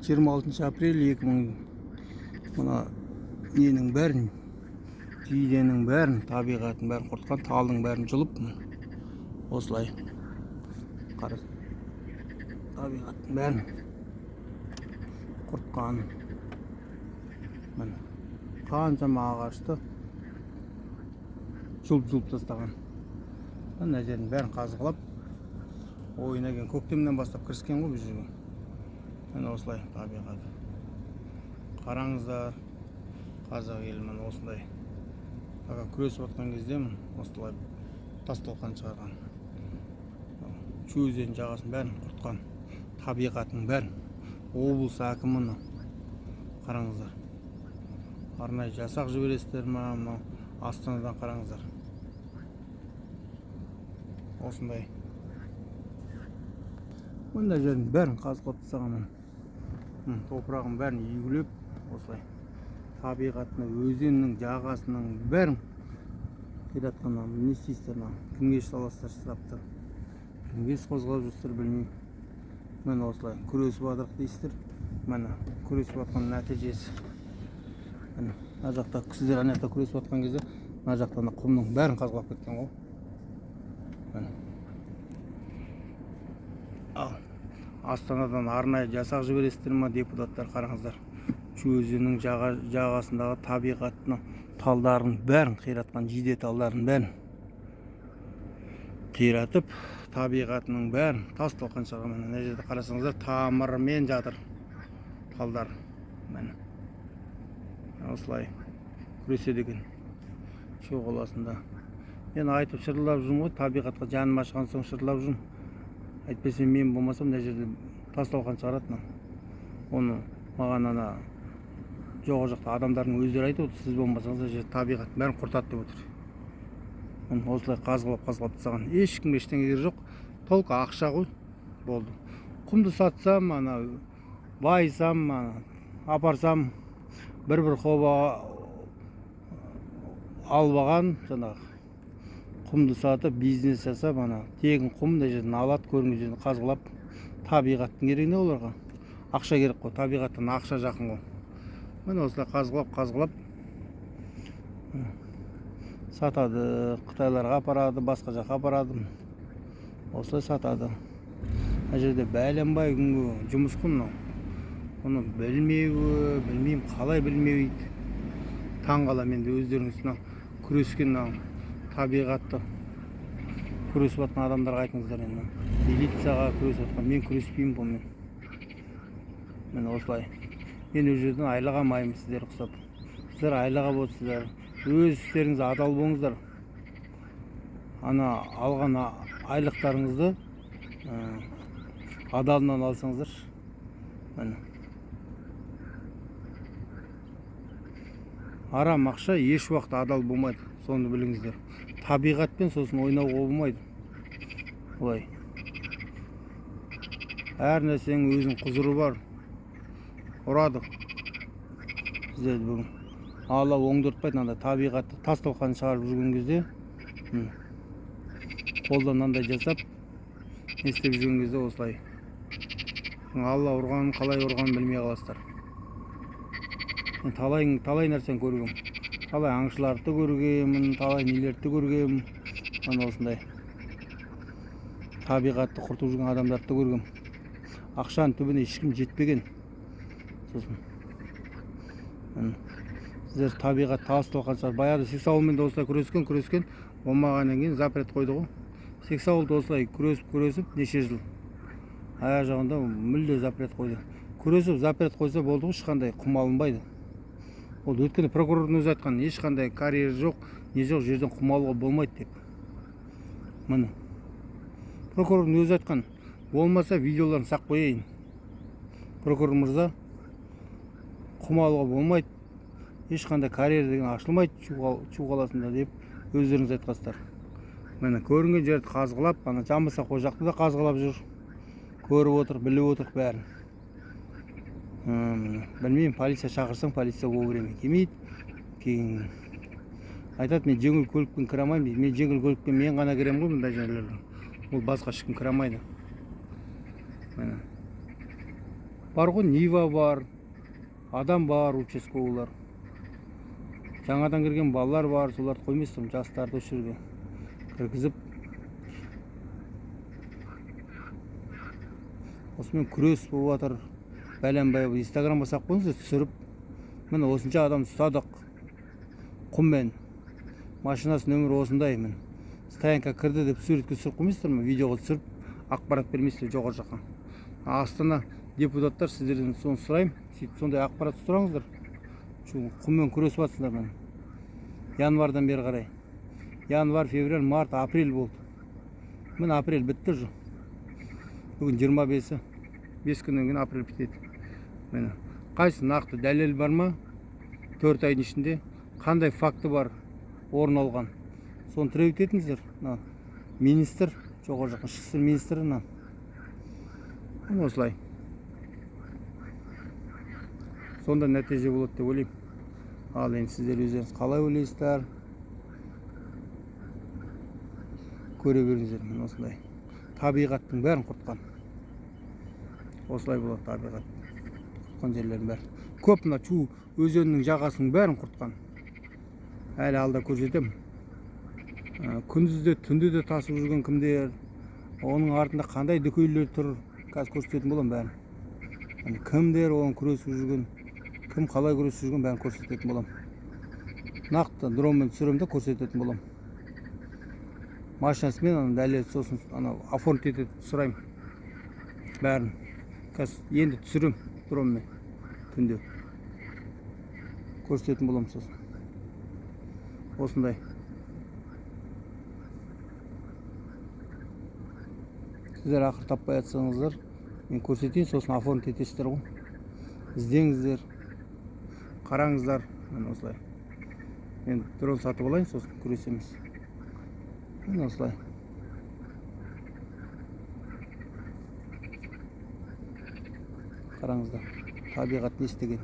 26 апрель 2000 мына ненің бәрін, жиденің бәрін, табиғаттың бәрін құртқан, талдың бәрін жұлып, осылай қара табиғаттың бәрін құртқан. Міне қаншама ағашты жұлып тастаған. Мына жердің бәрін қазғылап, ойына келген көктемнен бастап кіріскен ғой бұл жерге. Міне осылай табиғат. Қараңыздар, қазақ елі міне осындай. Күресіп отқан кезде осылай тас-талқан шығарған. Шу өзенінің жағасын бәрін құртқан, табиғаттың бәрін. Облыс әкімі қараңыздар. Арнайы жасақ жібересіздер ма? Астанадан қараңыздар. Осындай. Мында жердің бәрін қазғылап тастаған. Топырағын бәрін үйгілеп, осылай табиғатына, өзеннің жағасының бәрін қиратқан. Не істейсіздер? Кімге саласыздар сұрапты? Кімге қозғалып жүрсіздер білмеймін. Міне осылай күресіп жатырық дейсіздер. Міне күресіп жатқан нәтижесі. Мына жақта сіздер ана жақта күресіп жатқан кезде, мына жақтан құмның бәрін қазғылап кеткен ғой. Ал Астанадан арнайы жасақ жібересіздер ма, депутаттар? Қараңыздар. Шу өзенінің жағасындағы табиғаттың талдарын бәрін қиратқан, жиде талдарын бәрін қиратып, табиғатының бәрін тас-талқан шығарған. Мына жерде қарасаңыздар, тамырымен жатыр талдар. Міне осылай күреседі екен Шу қаласында. Мен айтып шырылдап жүрмін ғой, табиғатқа жаным ашқан соң шырылдап жүрмін. Әйтпесе мен болмасам, мына жерде тас-талқан шығаратын. Оны маған ана жоқ-жақта адамдардың өздері айтып отыр, сіз болмасаңыз мына жерде табиғаттың бәрін құртады деп отыр. Осылай қазғылап тастаған. Ешкімге ештеңе керек жоқ. Толқа ақша ғой, болды. Құмды сатсам, байысам, апарсам, бір хоба албаған, құмды сатып бизнес жасап, тегін құм да жерден алады, көрінген жерден қазғылап. Табиғаттың керек не оларға? Ақша керек қой, табиғаттан ақша жақын ғой. Міне осылай қазғылап сатады, Қытайларға апарады, басқа жаққа апарады. Осылай сатады. Мына жерде бәленбай күнгі жұмыс қой мынау. Оны білмеуі, білмеймін қалай білмеуі. Таң қала менде өздеріңіз күрескен табиғатты күресіп жатқан адамдарға айтыңыздар енді. Милицияға күресіп жатқан, мен күреспеймін бұнымен. Мен осылай. Мен өз жерден айлаға алмаймын сіздер ұқсап. Сіздер айлаға болсыздар. Өз істеріңізді адал болыңыздар. Ана алған айлықтарыңызды адалынан алсаңыздар. Міне. Арам ақша еш уақыт адал болмайды, соны біліңіздер. Табиғатпен сосын ойнауға болмайды. Олай. Әр нәрсенің өзінің құзыры бар. Ұрады. Сіздер бүгін Алла оңдыртпайды, табиғатты тас-талқан шығарып жүрген кезде, қолдан мынандай жасап, істеп жүрген кезде осылай. Алла ұрғанын, қалай ұрғанын білмей қаласыздар. Талай нәрсені көргем. Талай аңшыларды көргемін, талай нелерді көргем. Осындай табиғатты құртып жүрген адамдарды көргем. Ақшаның түбіне ешкім жетпеген. Сосын сіздер табиғат тас-талқан шығарып, баяғыда сексауылмен де осылай күрескен, болмағаннан кейін запрет қойды ғой. Сексауылды осылай күресіп неше жыл. Аяқ жағында мүлде запрет қойды. Күресіп запрет қойса болды ғой, ешқандай құм алынбайды. Ол өткенде прокурордың өзі айтқан, ешқандай карьер жоқ, не жоқ, жерден құм алуға болмайды деп. Міне. Прокурордың өзі айтқан, болмаса видеоларын сақ қояйын. Прокурор мырза, құм алуға болмайды, ешқандай карьер деген ашылмайды Шу қаласында деп өздеріңіз айтқансыздар. Міне көрінген жерді қазғылап, жамбаса қой жақты да қазғылап жүр. Көріп отыр, біліп отыр бәрін. Білмеймін, полиция шақырсаң, полиция ол время келмейді. Кейін айтады, мен жеңіл көлікпен кіре алмаймын. Мен жеңіл көлікпен мен ғана кіремін ғой мұндай жерлерге. Ол басқа ешкім кіре алмайды. Міне. бар ғой, Нива бар, адам бар, участковыйлар. Жаңадан кірген балалар бар, соларды қоймайсың, жастарды осы жерге кіргізіп. Осымен күрес болып жатыр. Бәленбай инстаграмға салып қойыңыздар, түсіріп. Міне осынша адам ұстадық. Құммен. Машинасы нөмірі осындай, міне. Стоянка кірді деп суретке түсіріп қоймайсыздар ма? Видеоға түсіріп, ақпарат бермейсіздер жоғары жаққа. Астана депутаттар, сіздерден соны сұрайым. Сондай ақпарат сұраңыздар. Құммен күресіп жатсыңдар міне. Январдан бері қарай. Январ, февраль, март, апрель болды. Міне апрель бітті жо. Бүгін 25-і. 5 күннен кейін апрель бітеді. Міне. Қайсы нақты дәлел бар ма? 4 айдың ішінде қандай факты бар орын алған? Соны тіреп етіңіздер. Министр, жоғары жақын ішкі істер министрі. Осылай. Сонда нәтиже болады деп ойлаймын. Ал енді сіздер өздеріңіз қалай ойлайсыздар? Көре беріңіздер. Міне осындай. Табиғаттың бәрін құртқан. Осылай болады табиғат. Құртқан жерлердің бәрі. Көп мына Чу өзенінің жағасының бәрін құртқан. Әлі алда көрсетемін. Күндізде, түнде де тасып жүрген кімдер, оның артында қандай дүкейлер тұр, қазір көрсететін боламын бәрін. Кімдер оған күресіп жүрген, кім қалай күресіп жүрген бәрін көрсететін боламын. Нақты дронмен түсіремін көрсететін боламын. Машинасымен дәлел сосын оформить етіп сұраймын. Бәрін. Қазір енді түсірем дронмен түнде. Көрсететін боламын сосын. Осындай. Сіздер ақыр таппай жатсаңыздар, мен көрсетейін, сосын оформить етесіздер ғой. Іздеңіздер, қараңыздар, мен осылай. Мен дрон сатып алайын, сосын күресеміз. Мен осылай. Қараңыздар, табиғат не істеген.